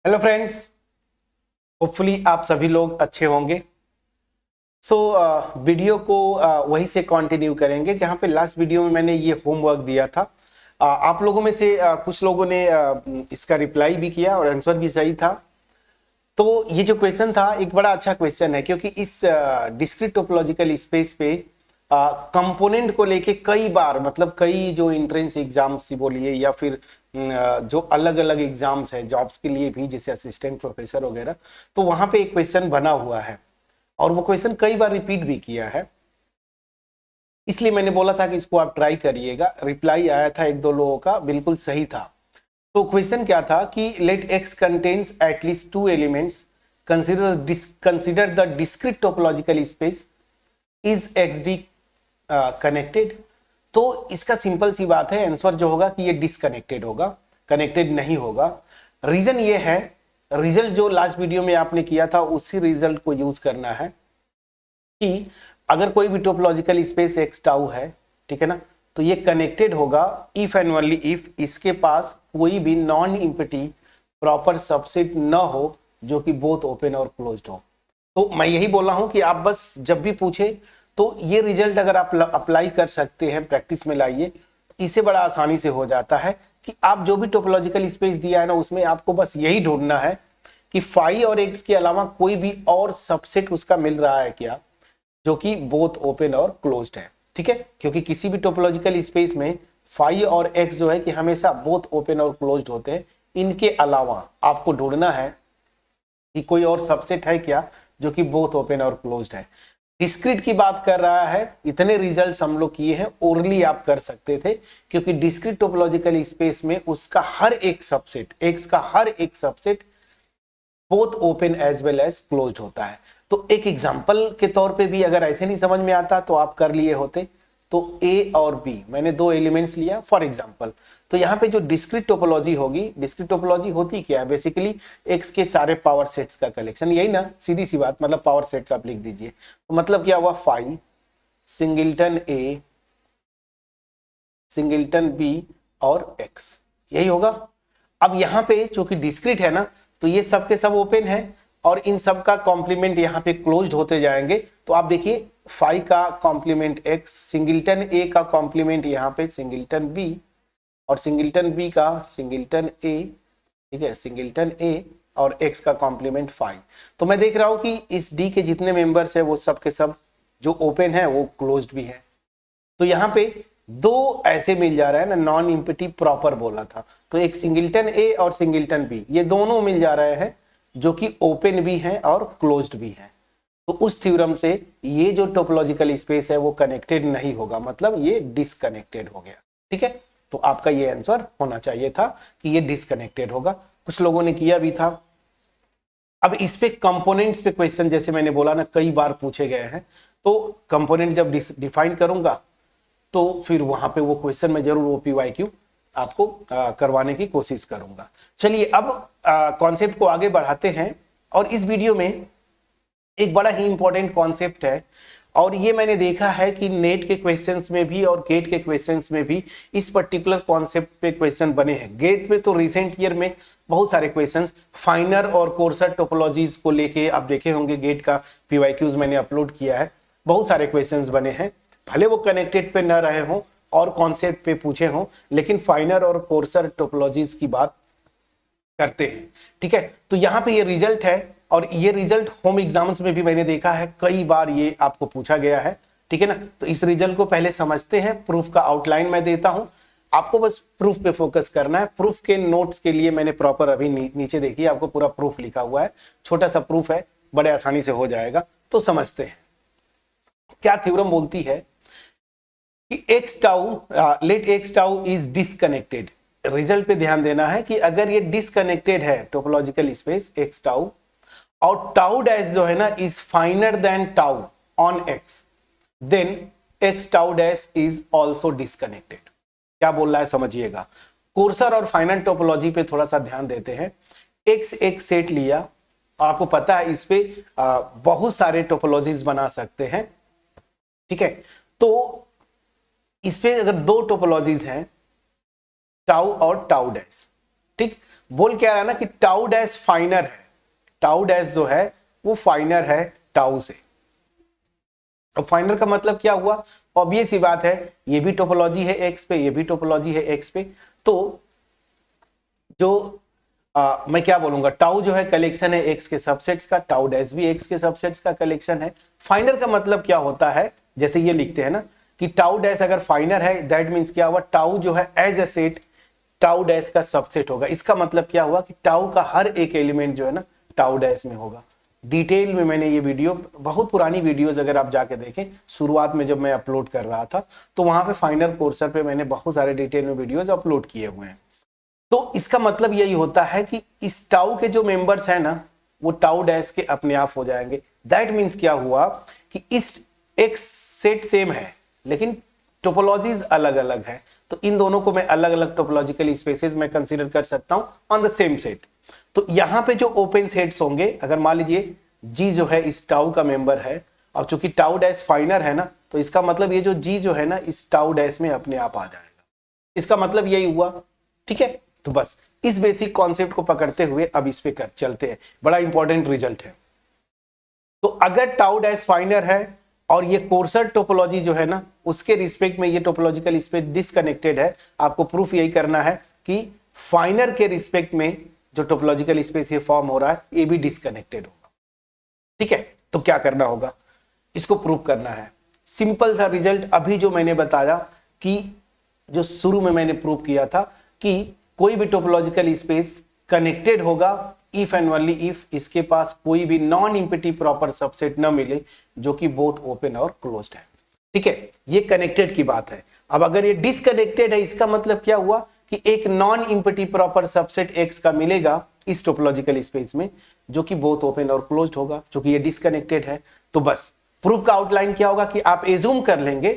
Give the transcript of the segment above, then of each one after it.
Hello friends, hopefully आप सभी लोग अच्छे होंगे। सो वीडियो को वहीं से कंटिन्यू करेंगे जहां पे लास्ट वीडियो में मैंने ये होमवर्क दिया था। आप लोगों में से कुछ लोगों ने इसका रिप्लाई भी किया और आंसर भी सही था। तो ये जो क्वेश्चन था एक बड़ा अच्छा क्वेश्चन है, क्योंकि इस डिस्क्रीट टोपोलॉजिकल स्पेस पे कंपोनेंट को लेके कई बार, मतलब कई जो एंट्रेंस एग्जाम्स बोलिए या फिर जो अलग अलग एग्जाम्स है जॉब्स के लिए भी, जैसे असिस्टेंट प्रोफेसर वगैरह, तो वहां पे एक क्वेश्चन बना हुआ है और वो क्वेश्चन कई बार रिपीट भी किया है। इसलिए मैंने बोला था कि इसको आप ट्राई करिएगा। रिप्लाई आया था एक दो लोगों का, बिल्कुल सही था। तो क्वेश्चन क्या था कि let X contains at least two elements, consider the discrete topological space, is X D connected. तो इसका सिंपल सी बात है, आंसर जो होगा कि ये डिसकनेक्टेड होगा, कनेक्टेड नहीं होगा। रीजन ये है, रिजल्ट जो लास्ट वीडियो में आपने किया था उसी रिजल्ट को यूज करना है कि अगर कोई भी टोपोलॉजिकल स्पेस एक्स टाउ है, ठीक है ना, तो ये कनेक्टेड होगा इफ एंड ओनली इफ इसके पास कोई भी नॉन इम्पिटी प्रॉपर सबसेट न हो जो कि बोथ ओपन और क्लोज्ड हो। तो मैं यही बोल रहा हूं कि आप बस जब भी पूछे तो ये रिजल्ट अगर आप अप्लाई कर सकते हैं, प्रैक्टिस में लाइए, इससे बड़ा आसानी से हो जाता है कि आप जो भी टोपोलॉजिकल स्पेस दिया है ना, उसमें आपको बस यही ढूंढना है कि फाई और एक्स के अलावा कोई भी और सबसेट उसका मिल रहा है क्या जो कि बोथ ओपन और क्लोज्ड है। ठीक है, क्योंकि किसी भी टोपोलॉजिकल स्पेस में फाई और एक्स जो है कि हमेशा बोथ ओपन और क्लोज्ड होते हैं। इनके अलावा आपको ढूंढना है कि कोई और सबसेट है क्या जो कि बोथ ओपन और क्लोज्ड है। डिस्क्रीट की बात कर रहा है, इतने रिजल्ट्स हम लोग किए हैं, ओरली आप कर सकते थे, क्योंकि डिस्क्रीट टोपोलॉजिकल स्पेस में उसका हर एक सबसेट, एक्स का हर एक subset both open as well as closed होता है। तो एक एग्जांपल के तौर पे भी अगर ऐसे नहीं समझ में आता तो आप कर लिए होते। तो ए और बी मैंने दो एलिमेंट्स लिया फॉर एग्जांपल। तो यहाँ पे जो डिस्क्रीट टोपोलॉजी होगी, डिस्क्रीट टोपोलॉजी होती क्या है, बेसिकली एक्स के सारे पावर सेट्स का कलेक्शन, यही ना, सीधी सी बात, मतलब पावर सेट्स आप लिख दीजिए। तो मतलब क्या हुआ, फाई सिंगल्टन ए, सिंगल्टन बी और एक्स, यही होगा। अब यहाँ पे चूंकि डिस्क्रीट है ना, तो ये सब के सब ओपन है और इन सब का कॉम्प्लीमेंट यहाँ पे क्लोज्ड होते जाएंगे। तो आप देखिए, फाई का कॉम्प्लीमेंट एक्स, सिंगल्टन ए का कॉम्प्लीमेंट यहाँ पे सिंगल्टन बी, और सिंगल्टन बी का सिंगल्टन ए, ठीक है, सिंगल्टन ए और एक्स का कॉम्प्लीमेंट फाई। तो मैं देख रहा हूं कि इस डी के जितने मेंबर्स है वो सब के सब जो ओपन है वो क्लोज्ड भी है। तो यहाँ पे दो ऐसे मिल जा रहा है ना, नॉन इम्पिटी प्रॉपर बोला था, तो एक सिंगल्टन ए और सिंगल्टन बी, ये दोनों मिल जा रहे हैं जो कि ओपन भी हैं और क्लोज्ड भी हैं। तो उस थ्योरम से ये जो टोपोलॉजिकल स्पेस है वो कनेक्टेड नहीं होगा, मतलब ये डिसकनेक्टेड हो गया। ठीक है, तो आपका ये आंसर होना चाहिए था कि ये डिसकनेक्टेड होगा। कुछ लोगों ने किया भी था। अब इस पे कंपोनेंट्स पे क्वेश्चन, जैसे मैंने बोला ना, कई बार पूछे गए हैं। तो कंपोनेंट जब डिफाइन करूंगा तो फिर वहां पे वो क्वेश्चन में जरूर OPYQ आपको करवाने की कोशिश करूंगा। चलिए अब कॉन्सेप्ट को आगे बढ़ाते हैं, और इस वीडियो में एक बड़ा ही इंपॉर्टेंट कॉन्सेप्ट है, और ये मैंने देखा है कि नेट के क्वेश्चंस में भी और गेट के क्वेश्चंस में भी इस पर्टिकुलर कॉन्सेप्ट पे क्वेश्चन बने हैं। गेट में तो रिसेंट ईयर में बहुत सारे क्वेश्चंस फाइनर और कोर्सर टोपोलॉजीज को लेके आप देखे होंगे, गेट का PYQs मैंने अपलोड किया है, बहुत सारे क्वेश्चंस बने हैं। भले वो कनेक्टेड पे न रहे हों और कॉन्सेप्ट पे पूछे हों, लेकिन फाइनर और कोर्सर टोपोलॉजीज की बात करते हैं। ठीक है, तो यहाँ पे ये रिजल्ट है, और ये रिजल्ट होम एग्जाम्स में भी मैंने देखा है, कई बार ये आपको पूछा गया है। ठीक है ना, तो इस रिजल्ट को पहले समझते हैं। प्रूफ का आउटलाइन मैं देता हूं, आपको बस प्रूफ पे फोकस करना है। प्रूफ के नोट्स के लिए मैंने प्रॉपर अभी नीचे देखिए, आपको पूरा प्रूफ लिखा हुआ है, छोटा सा प्रूफ है, बड़े आसानी से हो जाएगा। तो समझते हैं क्या थ्योरम बोलती है कि X tau, let X tau is disconnected. Result पे ध्यान देना है कि अगर ये डिसकनेक्टेड है टोपोलॉजिकल स्पेस एक्स टाउ, और टाउ डैश जो है ना is finer than tau on X, then X tau dash is also disconnected. क्या बोल रहा है समझिएगा। कोर्सर और फाइनर टोपोलॉजी पे थोड़ा सा ध्यान देते हैं। एक्स एक सेट लिया, आपको पता है इस पे बहुत सारे टोपोलॉजीज बना सकते हैं। ठीक है, तो इस पे अगर दो टोपोलॉजीज हैं, टाउ और टाउ डैश, ठीक, बोल क्या रहा है ना कि टाउ डैश फाइनर है, टाउ डैश जो है वो फाइनर है टाउ से। अब फाइनर का मतलब क्या हुआ, ऑब्वियस सी बात है, ये भी टोपोलॉजी है एक्स पे, ये भी टोपोलॉजी है एक्स पे, तो जो मैं क्या बोलूंगा, टाउ जो है कलेक्शन है एक्स के सबसेट्स का, टाउ डैश भी एक्स के सबसेट्स का कलेक्शन है। फाइनर का मतलब क्या होता है, जैसे ये लिखते हैं ना कि टाउ डैश अगर फाइनर है दैट मींस क्या हुआ, टाउ जो है as a set tau dash का सबसेट होगा। इसका मतलब क्या हुआ कि टाउ का हर एक एलिमेंट जो है ना टाउ डैश में होगा। डिटेल में मैंने ये वीडियो, बहुत पुरानी वीडियोस अगर आप जाके देखें, शुरुआत में जब मैं अपलोड कर रहा था तो वहां पे फाइनर कोर्सर पे मैंने बहुत सारे डिटेल में वीडियोस अपलोड किए हुए हैं। तो इसका मतलब यही होता है कि इस टाउ के जो मेंबर्स हैं ना वो टाउ डैश के अपने आप हो जाएंगे। दैट मीन्स क्या हुआ कि इस एक सेट सेम है लेकिन टोपोलॉजीज अलग अलग है, तो इन दोनों को मैं अलग अलग टोपोलॉजिकल स्पेसेस में कंसीडर कर सकता हूं ऑन द सेम सेट। तो यहां पे जो ओपन सेट्स होंगे, अगर मान लीजिए जी जो है इस टाउ का मेंबर है, अब चूंकि टाउ डैश फाइनर है ना, तो इसका मतलब ये जो जी जो है ना इस टाउ डैश में अपने आप आ जाएगा। इसका मतलब यही हुआ, ठीक है। तो बस इस बेसिक कॉन्सेप्ट को पकड़ते हुए अब इस पे कर चलते हैं, बड़ा इंपॉर्टेंट रिजल्ट है। तो अगर टाउ डैश फाइनर है और ये कोर्सर टोपोलॉजी जो है ना उसके रिस्पेक्ट में ये टोपोलॉजिकल स्पेस डिसकनेक्टेड है, आपको प्रूफ यही करना है कि फाइनर के रिस्पेक्ट में जो टोपोलॉजिकल स्पेस ये फॉर्म हो रहा है ये भी डिसकनेक्टेड होगा, ठीक है। तो क्या करना होगा, इसको प्रूव करना है। सिंपल सा रिजल्ट अभी जो मैंने बताया कि जो शुरू में मैंने प्रूव किया था कि कोई भी टोपोलॉजिकल स्पेस कनेक्टेड होगा इफ एंड ओनली इफ इसके पास कोई भी नॉन इम्पिटी प्रॉपर सबसेट न मिले जो कि बोथ ओपन और क्लोज्ड है, ठीक है। ये कनेक्टेड की बात है। अब अगर ये डिसकनेक्टेड है, इसका मतलब क्या हुआ कि एक non empty proper subset x का मिलेगा इस टोपोलॉजिकल स्पेस में जो कि बोथ ओपन और क्लोज्ड होगा, क्योंकि ये डिसकनेक्टेड है। तो बस प्रूफ का आउटलाइन क्या होगा कि आप एज्यूम कर लेंगे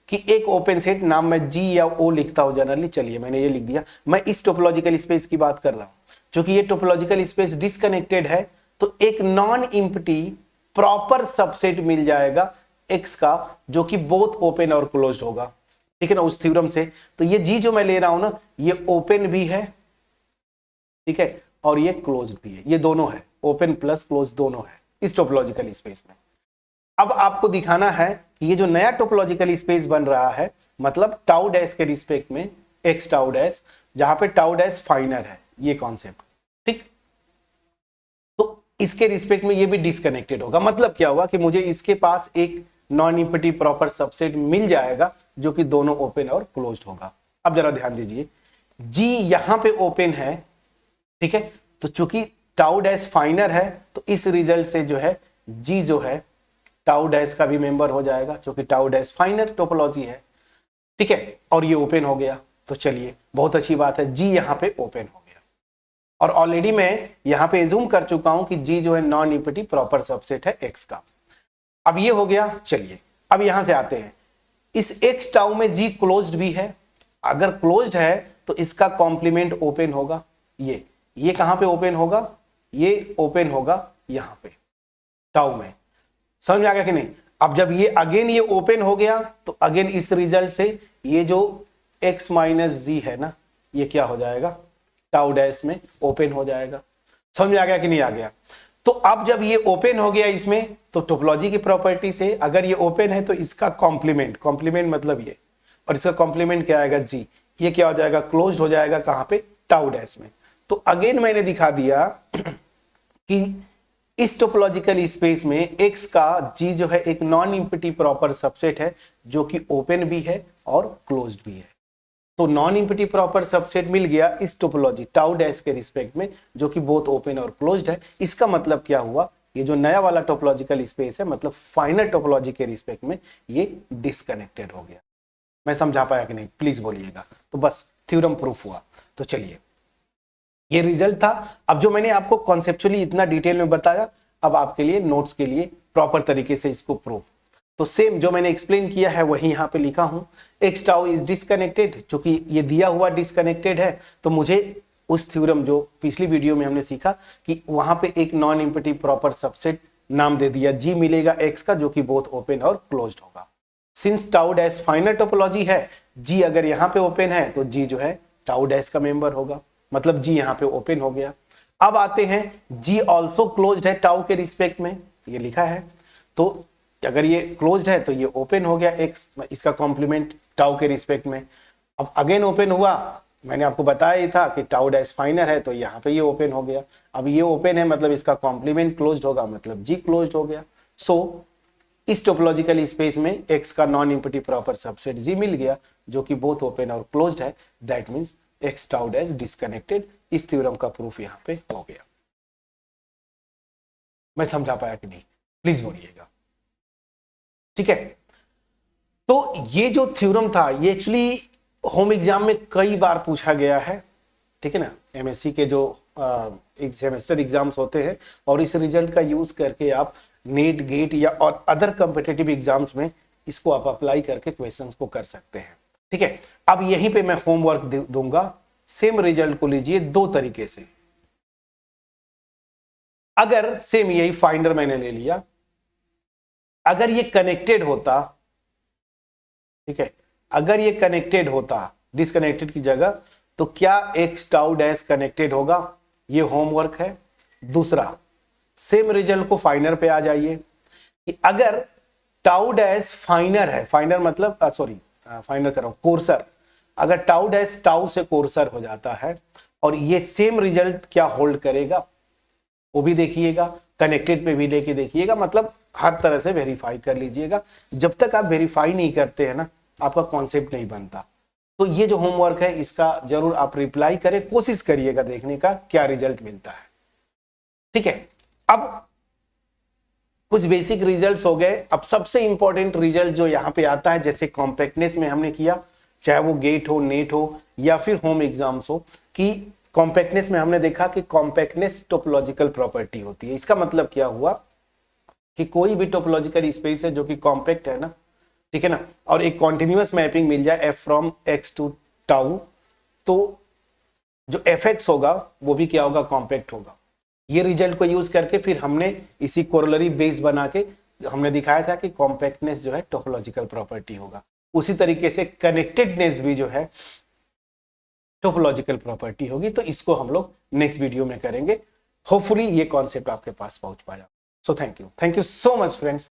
कि एक ओपन सेट, नाम मैं जी या ओ लिखता हूं जनरली, चलिए मैंने ये लिख दिया, मैं इस टोपोलॉजिकल स्पेस की बात कर रहा हूं। क्योंकि ये टोपोलॉजिकल स्पेस डिसकनेक्टेड है तो एक नॉन इम्पिटी प्रॉपर सबसेट मिल जाएगा एक्स का जो कि बोथ ओपन और क्लोज्ड होगा, ठीक है ना, उस थ्योरम से। तो ये जी जो मैं ले रहा हूं ना ये ओपन भी है, ठीक है, और ये क्लोज्ड भी है, ये दोनों है, ओपन प्लस क्लोज दोनों है इस टोपोलॉजिकल स्पेस में। अब आपको दिखाना है कि ये जो नया टोपोलॉजिकल स्पेस बन रहा है, मतलब टाउ डैश के रिस्पेक्ट में एक्स टाउ डैश, जहां पे टाउ डैश फाइनर है, ये कॉन्सेप्ट, ठीक। तो इसके रिस्पेक्ट में ये भी डिसकनेक्टेड होगा। मतलब क्या हुआ कि मुझे इसके पास एक नॉन इम्पिटी प्रॉपर सबसेट मिल जाएगा जो कि दोनों ओपन और क्लोज्ड होगा। अब जरा ध्यान दीजिए, जी यहां पे ओपन है, ठीक है, तो चूंकि टाउ डैश फाइनर है तो इस रिजल्ट से जो है जी जो है टाउ डैश का भी मेंबर हो जाएगा क्योंकि टाउ डैश फाइनर टोपोलॉजी है, ठीक है, और ये ओपन हो गया। तो चलिए बहुत अच्छी बात है, जी यहां पे ओपन हो गया और ऑलरेडी मैं यहां पे एज्यूम कर चुका हूं कि जी जो है नॉन इम्पिटी प्रॉपर सबसेट है एक्स का। अब ये हो गया। चलिए अब यहां से आते हैं, इस एक्स टाउ में जी क्लोज्ड भी है, अगर क्लोज्ड है तो इसका कॉम्प्लीमेंट ओपन होगा। ये कहां पे ओपन होगा, ये ओपन होगा यहां पे टाउ में, समझ में आ गया कि नहीं। अब जब ये अगेन ये ओपन हो गया तो अगेन इस रिजल्ट से ये जो x माइनस जी है ना ये क्या हो जाएगा, टाउ डैश में ओपन हो जाएगा। समझ में आ गया कि नहीं आ गया। तो अब जब ये ओपन हो गया इसमें, तो टोपोलॉजी की प्रॉपर्टी से अगर ये ओपन है तो इसका कॉम्प्लीमेंट, कॉम्प्लीमेंट मतलब ये, और इसका कॉम्प्लीमेंट क्या आएगा जी, ये क्या हो जाएगा, क्लोज्ड हो जाएगा कहां पे, टाउ डैश में। तो अगेन मैंने दिखा दिया कि इस टोपोलॉजिकल स्पेस में x का g जो है एक नॉन इम्पिटी प्रॉपर सबसेट है जो कि ओपन भी है और क्लोज्ड भी है। तो नॉन इम्पिटी प्रॉपर सबसेट मिल गया इस टोपोलॉजी टाउ डैश के रिस्पेक्ट में जो कि बोथ ओपन और क्लोज्ड है। इसका मतलब क्या हुआ, ये जो नया वाला टोपोलॉजिकल स्पेस है मतलब फाइनल टोपोलॉजी के रिस्पेक्ट में ये डिसकनेक्टेड हो गया। मैं समझा पाया कि नहीं, प्लीज बोलिएगा। तो बस थ्योरम प्रूफ हुआ। तो चलिए ये रिजल्ट था। अब जो मैंने आपको कॉन्सेप्चुअली इतना डिटेल में बताया, अब आपके लिए नोट्स के लिए प्रॉपर तरीके से इसको प्रूव। तो सेम जो मैंने एक्सप्लेन किया है वही यहाँ पे लिखा हूं, एक्स टाउ इज डिसकनेक्टेड, क्योंकि ये दिया हुआ डिसकनेक्टेड है तो मुझे उस थ्योरम जो पिछली वीडियो में हमने सीखा कि वहां पे एक नॉन इम्पिटी प्रॉपर सबसेट नाम दे दिया जी मिलेगा एक्स का जो कि बोथ ओपन और क्लोज्ड होगा। Since tau dash final topology है, जी अगर यहाँ पे ओपन है तो जी जो है टाउ डैश का मेंबर होगा। मतलब जी यहाँ पे ओपन हो गया। अब आते हैं जी ऑल्सो क्लोज्ड है टाउ के रिस्पेक्ट में, ये लिखा है, तो अगर ये क्लोज्ड है तो ये ओपन हो गया एक्स, इसका कॉम्प्लीमेंट टाउ के रिस्पेक्ट में। अब अगेन ओपन हुआ, मैंने आपको बताया ही था कि टाउ डैश फाइनर है, तो यहाँ पे ये ओपन हो गया। अब ये ओपन है मतलब इसका कॉम्प्लीमेंट क्लोज्ड होगा, मतलब जी क्लोज्ड हो गया। सो इस टोपोलॉजिकल स्पेस में x का नॉन इम्पीटिव प्रॉपर सबसेट जी मिल गया जो कि बोथ ओपन और क्लोज्ड है, that means x tau dash disconnected. इस थ्योरम का प्रूफ यहाँ पे हो गया। मैं समझा पाया कि नहीं, प्लीज बोलिएगा, ठीक है। तो ये जो थ्योरम था ये एक्चुअली होम एग्जाम में कई बार पूछा गया है, ठीक है ना। एमएससी के जो एक सेमेस्टर एग्जाम्स होते हैं और इस रिजल्ट का यूज करके आप नेट गेट या और अदर कॉम्पिटिटिव एग्जाम्स में इसको आप अप्लाई करके क्वेश्चंस को कर सकते हैं, ठीक है। अब यहीं पे मैं होमवर्क दूंगा, सेम रिजल्ट को लीजिए दो तरीके से। अगर सेम यही फाइंडर मैंने ले लिया, अगर ये कनेक्टेड होता, ठीक है, अगर ये कनेक्टेड होता डिसकनेक्टेड की जगह, तो क्या एक्स टाउ डैश कनेक्टेड होगा, ये होमवर्क है। दूसरा, सेम रिजल्ट को फाइनर पे आ जाइए कि अगर टाउ डैश फाइनर है, फाइनर मतलब फाइनर कर रहा हूं, कोर्सर, अगर टाउ डैश टाउ से कोर्सर हो जाता है और ये सेम रिजल्ट क्या होल्ड करेगा वो भी देखिएगा, कनेक्टेड पे भी लेके देखिएगा, मतलब हर तरह से वेरीफाई कर लीजिएगा। जब तक आप वेरीफाई नहीं करते हैं ना, आपका कॉन्सेप्ट नहीं बनता। तो ये जो होमवर्क है इसका जरूर आप रिप्लाई करें, कोशिश करिएगा देखने का क्या रिजल्ट मिलता है, ठीक है। अब कुछ बेसिक रिजल्ट्स हो गए। अब सबसे इंपॉर्टेंट रिजल्ट जो यहाँ पे आता है, जैसे कॉम्पैक्टनेस में हमने किया, चाहे वो गेट हो, नेट हो या फिर होम एग्जाम्स हो, कि कॉम्पैक्टनेस में हमने देखा कि कॉम्पैक्टनेस टोपोलॉजिकल प्रॉपर्टी होती है। इसका मतलब क्या हुआ कि कोई भी टोपोलॉजिकल स्पेस है जो कि कॉम्पैक्ट है ना, ठीक है ना, और एक कॉन्टिन्यूअस मैपिंग मिल जाए F from X to tau, तो जो एफ एक्स होगा वो भी क्या होगा, कॉम्पैक्ट होगा। ये रिजल्ट को यूज करके फिर हमने इसी कोरोलरी बेस बना के हमने दिखाया था कि कॉम्पैक्टनेस जो है टोपोलॉजिकल प्रॉपर्टी होगा। उसी तरीके से कनेक्टेडनेस भी जो है टोपोलॉजिकल प्रॉपर्टी होगी। तो इसको हम लोग नेक्स्ट वीडियो में करेंगे। होपफुली ये कॉन्सेप्ट आपके पास पहुंच पाया। So thank you so much friends.